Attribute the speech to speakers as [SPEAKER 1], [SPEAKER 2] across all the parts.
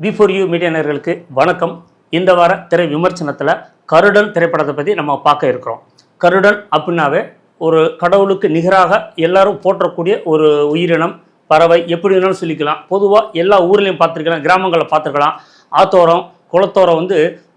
[SPEAKER 1] Before you media நேயர்களுக்கு வணக்கம். இந்த வார திரை விமர்சனத்தில் கருடன் திரைப்படத்தை பற்றி நம்ம பார்க்க இருக்கிறோம். கருடன் அப்படின்னாவே ஒரு கடவுளுக்கு நிகராக எல்லாரும் போற்றக்கூடிய ஒரு உயிரினம், பறவை, எப்படி வேணாலும் சொல்லிக்கலாம். பொதுவாக எல்லா ஊர்லேயும் பார்த்துருக்கலாம், கிராமங்களில் பார்த்துருக்கலாம். ஆத்தோரம் குளத்தோரம்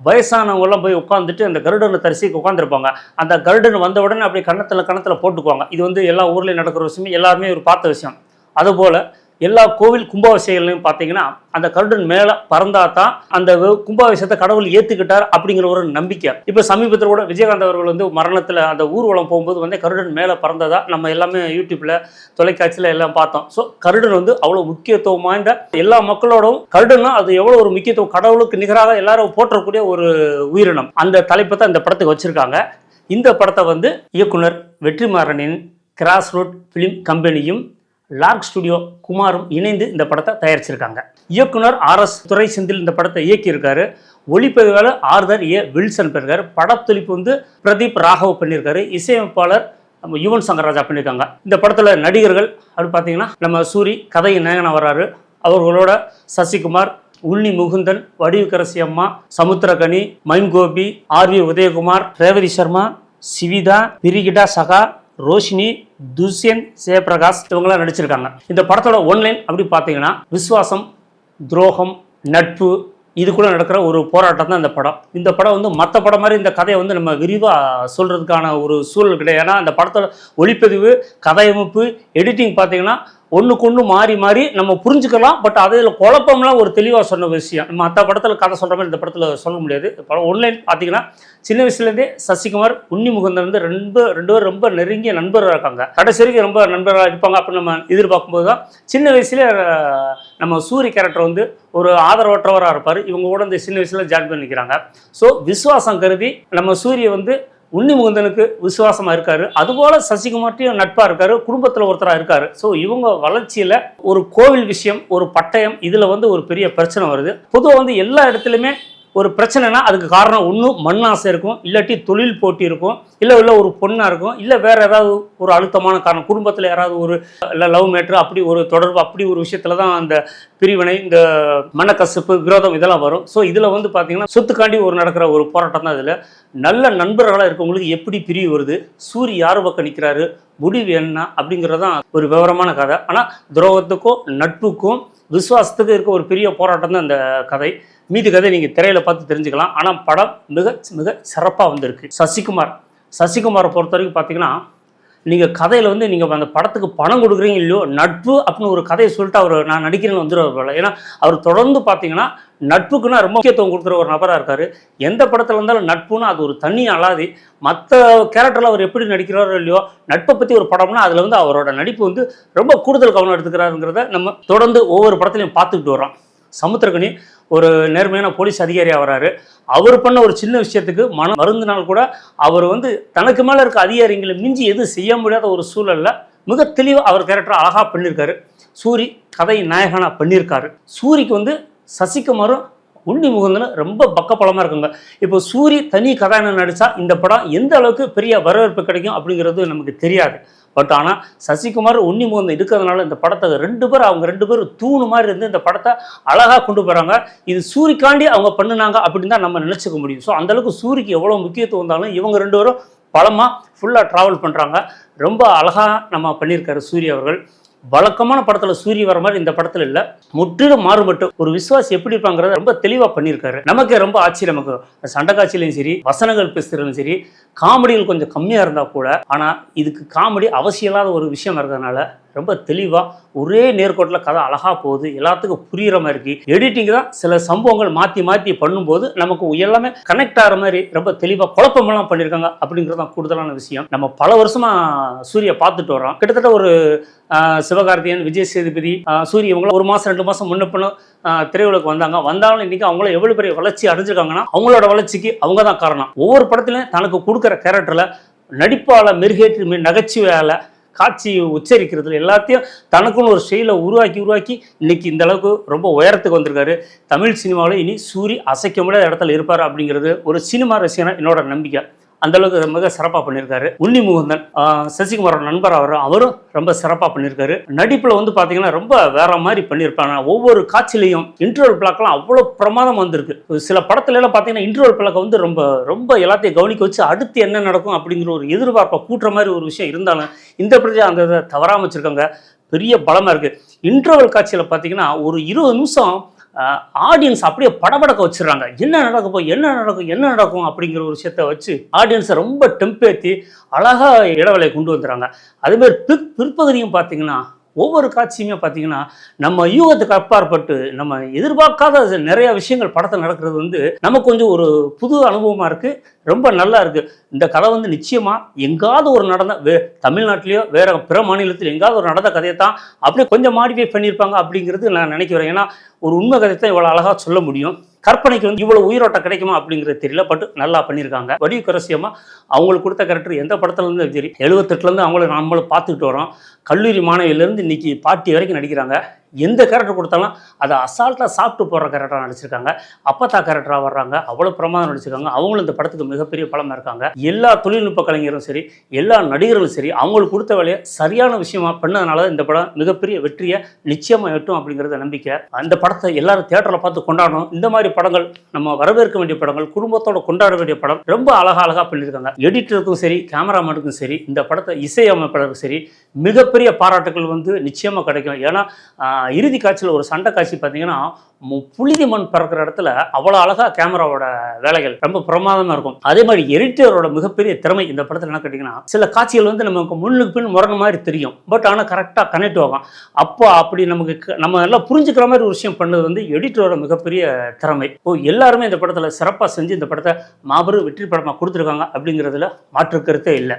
[SPEAKER 1] வயசானவங்களாம் போய் உட்காந்துட்டு அந்த கருடனை தரிசிக்கு உட்காந்துருப்பாங்க. அந்த கருடன் வந்த உடனே அப்படியே கணத்தில் போட்டுக்குவாங்க. இது எல்லா ஊர்லேயும் நடக்கிற விஷயம், எல்லாருமே ஒரு பார்த்த விஷயம். அதுபோல் எல்லா கோவில் கும்பாபிஷேகங்களையும் பார்த்தீங்கன்னா அந்த கருடன் மேலே பறந்தா தான் அந்த கும்பாபிஷேகத்தை கடவுள் ஏற்றுக்கிட்டார் அப்படிங்கிற ஒரு நம்பிக்கை. இப்போ சமீபத்தில் கூட விஜயகாந்த் அவர்கள் மரணத்தில் அந்த ஊர்வலம் போகும்போது கருடன் மேலே பறந்ததா நம்ம எல்லாமே யூடியூப்பில் தொலைக்காட்சியில் எல்லாம் பார்த்தோம். ஸோ கருடன் அவ்வளோ முக்கியத்துவம் வாய்ந்த எல்லா மக்களோடும் கருடன்னா அது எவ்வளோ ஒரு முக்கியத்துவம், கடவுளுக்கு நிகராக எல்லாரும் போற்றக்கூடிய ஒரு உயிரினம். அந்த தலைப்பை தான் இந்த படத்துக்கு வச்சுருக்காங்க. இந்த படத்தை இயக்குனர் வெற்றிமாறனின் கிராஸ் ரோட் ஃபிலிம் கம்பெனியும் லார்க் ஸ்டுடியோ குமாரும் இணைந்து இந்த படத்தை தயாரிச்சிருக்காங்க. இயக்குனர் RS துரை செந்தில் இந்த படத்தை இயக்கியிருக்காரு. ஒளிப்பதிவாளர் ஆர்தர் ஏ வில்சன் பண்ணியிருக்காரு. படத்தொழிப்பு பிரதீப் ராகவ் பண்ணியிருக்காரு. இசையமைப்பாளர் நம்ம யுவன் சங்கர் ராஜா பண்ணியிருக்காங்க. இந்த படத்தில் நடிகர்கள் அப்படி பார்த்தீங்கன்னா நம்ம சூரி கதையின் நாயகனா வர்றாரு. அவர்களோட சசிகுமார், உன்னி முகுந்தன், வடிவுக்கரசி அம்மா, சமுத்திரகனி, மைம் கோபி, RV உதயகுமார், ரேவதி சர்மா, சிவிதா, பிரிகிடா சகா, ரோஷினி, துஷ்யன், ஜெயபிரகாஷ் இவங்களாம் நடிச்சிருக்காங்க. இந்த படத்தோட ஒன்லைன் அப்படி பார்த்தீங்கன்னா விசுவாசம், துரோகம், நட்பு இதுக்குள்ள நடக்கிற ஒரு போராட்டம் தான் இந்த படம். இந்த படம் மற்ற படம் மாதிரி இந்த கதையை நம்ம விரிவாக சொல்கிறதுக்கான ஒரு சூழல் கிடையாது. ஏன்னா அந்த படத்தோட ஒளிப்பதிவு, கதையமைப்பு, எடிட்டிங் பார்த்தீங்கன்னா ஒன்றுக்கு ஒன்று மாறி மாறி நம்ம புரிஞ்சுக்கலாம். பட் அதில் குழப்பம்லாம் ஒரு தெளிவாக சொன்ன விஷயம். நம்ம மற்ற படத்தில் கதை சொல்கிற மாதிரி இந்த படத்தில் சொல்ல முடியாது. படம் ஒன்லைன் பார்த்தீங்கன்னா சின்ன வயசுலேருந்தே சசிகுமார், உன்னி முகுந்தன் ரெண்டு பேரும் ரொம்ப நெருங்கிய நண்பராக இருக்காங்க. கடைசி வரைக்கும் ரொம்ப நண்பராக இருப்பாங்க அப்படின்னு நம்ம எதிர்பார்க்கும்போது தான் சின்ன வயசுல நம்ம சூரி கேரக்டர் ஒரு ஆதரவற்றவராக இருப்பார். இவங்க கூட இந்த சின்ன வயசுல ஜாயின் பண்ணிக்கிறாங்க. ஸோ விசுவாசம் கருதி நம்ம சூரிய உன்னி முகுந்தனுக்கு விசுவாசமாக இருக்காரு. அதுபோல் சசிகுமார்ட்டையும் நட்பாக இருக்காரு, குடும்பத்தில் ஒருத்தராக இருக்காரு. ஸோ இவங்க வளர்ச்சியில் ஒரு கோவில் விஷயம், ஒரு பட்டயம், இதில் ஒரு பெரிய பிரச்சனை வருது. பொதுவாக எல்லா இடத்துலையுமே ஒரு பிரச்சனைனா அதுக்கு காரணம் ஒன்று மண் ஆசை இருக்கும், இல்லாட்டி தொழில் போட்டி இருக்கும், இல்லை ஒரு பொண்ணாக இருக்கும், இல்லை வேறு ஏதாவது ஒரு அழுத்தமான காரணம், குடும்பத்தில் யாராவது ஒரு இல்லை லவ் மேட்ரு அப்படி ஒரு தொடர்பு, அப்படி ஒரு விஷயத்தில் தான் அந்த பிரிவினை, இந்த மனக்கசப்பு, விரோதம் இதெல்லாம் வரும். ஸோ இதில் பார்த்தீங்கன்னா சொத்துக்காண்டி நடக்கிற ஒரு போராட்டம் தான். இதில் நல்ல நண்பர்களாக இருக்கவங்களுக்கு எப்படி பிரிவு வருது, சூரி யார் பக்கம் நிற்கிறாரு, முடிவு என்ன அப்படிங்கிறது தான் ஒரு விவரமான கதை. ஆனால் துரோகத்துக்கும் நட்புக்கும் விசுவாசத்துக்கும் இருக்க ஒரு பெரிய போராட்டம் தான் இந்த கதை. மீதி கதை நீங்கள் திரையில் பார்த்து தெரிஞ்சுக்கலாம். ஆனால் படம் மிக மிக சிறப்பாக வந்திருக்கு. சசிகுமாரை பொறுத்த வரைக்கும் பார்த்தீங்கன்னா நீங்கள் கதையில் நீங்கள் அந்த படத்துக்கு பணம் கொடுக்குறீங்க இல்லையோ, நட்பு அப்படின்னு ஒரு கதையை சொல்லிட்டு அவர் நான் நடிக்கிறேன்னு வந்துடுவார். ஏன்னா அவர் தொடர்ந்து பார்த்தீங்கன்னா நட்புக்குன்னா ரொம்ப முக்கியத்துவம் கொடுக்குற ஒரு நபராக இருக்கார். எந்த படத்தில் இருந்தாலும் நட்புன்னா அது ஒரு தனி அலாதி. மற்ற கேரக்டரில் அவர் எப்படி நடிக்கிறாரோ இல்லையோ, நட்பை பற்றி ஒரு படம்னா அதில் அவரோட நடிப்பு ரொம்ப கூடுதல் கவனம் எடுத்துக்கிறாருங்கிறத நம்ம தொடர்ந்து ஒவ்வொரு படத்துலையும் பார்த்துக்கிட்டு வரோம். சமுத்திரகனி ஒரு நேர்மையான போலீஸ் அதிகாரியாக வராரு. அவர் பண்ண ஒரு சின்ன விஷயத்துக்கு மனம் வருந்தினால் கூட அவர் தனக்கு மேலே இருக்க அதிகாரிகளை மிஞ்சி எதுவும் செய்ய முடியாத ஒரு சூழலில் மிக தெளிவாக அவர் கேரக்டரை அழகாக பண்ணியிருக்காரு. சூரி கதை நாயகனாக பண்ணியிருக்காரு. சூரிக்கு சசிகுமாரும் உன்னி முகுந்தனும் ரொம்ப பக்கப்பலமாக இருக்குங்க. இப்போ சூரி தனி கதாநாயகன் நடித்தா இந்த படம் எந்த அளவுக்கு பெரிய வரவேற்பு கிடைக்கும் அப்படிங்கிறது நமக்கு தெரியாது. பட் ஆனால் சசிகுமார், உன்னி முகுந்தன் இருக்கிறதுனால இந்த படத்தை அவங்க ரெண்டு பேரும் தூணு மாதிரி இருந்து இந்த படத்தை அழகாக கொண்டு போகிறாங்க. இது சூரிக்காண்டி அவங்க பண்ணினாங்க அப்படின்னு தான் நம்ம நினச்சிக்க முடியும். ஸோ அந்தளவுக்கு சூரிக்கு எவ்வளோ முக்கியத்துவம் இருந்தாலும் இவங்க ரெண்டு பேரும் பலமாக ஃபுல்லாக ட்ராவல் பண்ணுறாங்க. ரொம்ப அழகாக நம்ம பண்ணியிருக்காரு சூரி அவர்கள். வழக்கமான படத்தில் சூரிய வர மாதிரி இந்த படத்தில் இல்லை, முற்றிலும் மாறுபட்டு ஒரு விசுவாசி எப்படி இருப்பாங்கிறத ரொம்ப தெளிவாக பண்ணியிருக்காரு. நமக்கே ரொம்ப ஆச்சரியம். நமக்கு சண்டை காட்சியிலையும் சரி, வசனங்கள் பேசுகிறதும் சரி, காமெடிகள் கொஞ்சம் கம்மியாக இருந்தால் கூட, ஆனால் இதுக்கு காமெடி அவசியம் இல்லாத ஒரு விஷயம் இருக்கிறதுனால ரொம்ப தெளிவாக ஒரே நேர்கோட்டில் கதை அழகாக போகுது, எல்லாத்துக்கும் புரிகிற மாதிரி இருக்குது. எடிட்டிங் தான் சில சம்பவங்கள் மாற்றி மாற்றி பண்ணும்போது நமக்கு எல்லாமே கனெக்ட் ஆகிற மாதிரி ரொம்ப தெளிவாக குழப்பமெல்லாம் பண்ணியிருக்காங்க. அப்படிங்கிறது தான் கூடுதலான விஷயம். நம்ம பல வருஷமாக சூரிய பார்த்துட்டு வரோம். கிட்டத்தட்ட ஒரு சிவகார்த்திகேயன், விஜய் சேதுபதி, சூரிய இவங்களும் 1 மாதம் 2 மாதம் முன்னப்பின்னு திரையுலகம் வந்தாலும் இன்றைக்கி அவங்களும் எவ்வளோ பெரிய வளர்ச்சி அடைஞ்சிருக்காங்கன்னா அவங்களோட வளர்ச்சிக்கு அவங்க தான் காரணம். ஒவ்வொரு படத்துலையும் தனக்கு கொடுக்குற கேரக்டரில் நடிப்பால் மெருகேற்றி நகைச்சுவையால் காட்சி உச்சரிக்கிறதுல எல்லாத்தையும் தனக்குன்னு ஒரு ஸ்டைலை உருவாக்கி இன்னைக்கு இந்த அளவுக்கு ரொம்ப உயரத்துக்கு வந்திருக்காரு. தமிழ் சினிமாவில் இனி சூரி அசைக்க முடியாத இடத்துல இருப்பார் அப்படிங்கிறது ஒரு சினிமா ரசிகனா என்னோட நம்பிக்கை. அந்த அளவுக்கு மிக சிறப்பாக பண்ணியிருக்காரு. உன்னி முகுந்தன் சசிகுமாரோட நண்பர் அவரும் ரொம்ப சிறப்பாக பண்ணியிருக்காரு. நடிப்பில் வந்து பார்த்தீங்கன்னா ரொம்ப வேற மாதிரி பண்ணியிருப்பாங்க. ஒவ்வொரு காட்சியிலையும் இன்டர்வல் பிளாக்லாம் அவ்வளோ பிரமாதம் வந்திருக்கு. சில படத்துல எல்லாம் பார்த்தீங்கன்னா இன்டர்வல் பிளாக் வந்து ரொம்ப ரொம்ப எல்லாத்தையும் கவனிக்க வச்சு அடுத்து என்ன நடக்கும் அப்படிங்கிற ஒரு எதிர்பார்ப்பை கூட்டுற மாதிரி ஒரு விஷயம் இருந்தாலும் இந்த பிரச்சனை அந்த இதை தவறாம வச்சிருக்காங்க. பெரிய பலமாக இருக்குது. இன்டர்வல் காட்சியில் பார்த்தீங்கன்னா ஒரு 20 நிமிஷம் ஆடியன்ஸ் அப்படியே படபடக்க வச்சிடறாங்க. என்ன நடக்கும் அப்படிங்கிற ஒரு விஷயத்த வச்சு ஆடியன்ஸை ரொம்ப டெம்பேத்தி அழகாக இடைவேளையை கொண்டு வந்துடுறாங்க. அதேமாதிரி பிற்பகுதியும் பார்த்தீங்கன்னா ஒவ்வொரு காட்சியுமே பார்த்தீங்கன்னா நம்ம யூகத்துக்கு அப்பாற்பட்டு நம்ம எதிர்பார்க்காத நிறைய விஷயங்கள் படத்தில் நடக்கிறது வந்து நமக்கு கொஞ்சம் ஒரு புது அனுபவமாக இருக்குது. ரொம்ப நல்லா இருக்குது. இந்த கதை வந்து நிச்சயமாக எங்காவது ஒரு நடந்த தமிழ்நாட்டிலையோ வேற பிற மாநிலத்தில் எங்காவது ஒரு நடந்த கதையை தான் அப்படியே கொஞ்சம் மாடிஃபை பண்ணியிருப்பாங்க அப்படிங்கிறது நான் நினைக்கிறேன். ஏன்னா ஒரு உண்மை கதை தான் இவ்வளோ அழகாக சொல்ல முடியும். கற்பனைக்கு வந்து இவ்வளோ உயிரோட்டம் கிடைக்குமா அப்படிங்கிறது தெரியல. பட் நல்லா பண்ணியிருக்காங்க. வடிவு கரசியமாக அவங்களுக்கு கொடுத்த கேரக்டர் எந்த படத்துலேருந்து சரி 78லேருந்து நம்மளும் பார்த்துக்கிட்டு வரோம். கல்லூரி மாணவியிலேருந்து இன்னைக்கு பாட்டி வரைக்கும் நடிக்கிறாங்க. எந்த கேரக்டர் கொடுத்தாலும் அதை அசால்ட்டாக சாப்பிட்டு போடுற கேரக்டராக நடிச்சிருக்காங்க. அப்பத்தா கேரக்டராக வர்றாங்க. அவ்வளோ பிரமாதம் நடிச்சிருக்காங்க. அவங்களும் இந்த படத்துக்கு மிகப்பெரிய பலமாக இருக்காங்க. எல்லா தொழில்நுட்ப கலைஞரும் சரி எல்லா நடிகர்களும் சரி அவங்களுக்கு கொடுத்த வேலையை சரியான விஷயமா பண்ணதுனால இந்த படம் மிகப்பெரிய வெற்றியை நிச்சயமாக எட்டும் அப்படிங்கிறத நம்பிக்கை. அந்த படத்தை எல்லாரும் தியேட்டரில் பார்த்து கொண்டாடணும். இந்த மாதிரி படங்கள் நம்ம வரவேற்க வேண்டிய படங்கள், குடும்பத்தோட கொண்டாட வேண்டிய படம் ரொம்ப அழகாக பண்ணியிருக்காங்க. எடிட்டருக்கும் சரி கேமராமேனுக்கும் சரி இந்த படத்தை இசையமைப்பாளருக்கும் சரி மிகப்பெரிய பாராட்டுகள் வந்து நிச்சயமாக கிடைக்கும். ஏன்னா இறுதி காட்சியில் ஒரு சண்டை காட்சி பார்த்தீங்கன்னா புழுதி மண் பறக்கிற இடத்துல அவ்வளோ அழகாக கேமராவோட வேலைகள் ரொம்ப பிரமாதமாக இருக்கும். அதே மாதிரி எடிட்டரோட மிகப்பெரிய திறமை இந்த படத்தில் என்ன கேட்டிங்கன்னா சில காட்சிகள் வந்து நமக்கு முன்னுக்கு பின் முரண மாதிரி தெரியும். பட் ஆனால் கரெக்டாக கனெக்ட் ஆகும். அப்போ அப்படி நம்ம எல்லாம் புரிஞ்சுக்கிற மாதிரி ஒரு விஷயம் பண்ணது வந்து எடிட்டரோட மிகப்பெரிய திறமை. எல்லாருமே இந்த படத்தில் சிறப்பாக செஞ்சு இந்த படத்தை மாபெரும் வெற்றி படமாக கொடுத்துருக்காங்க அப்படிங்கிறதுல மாற்று கருத்தே இல்லை.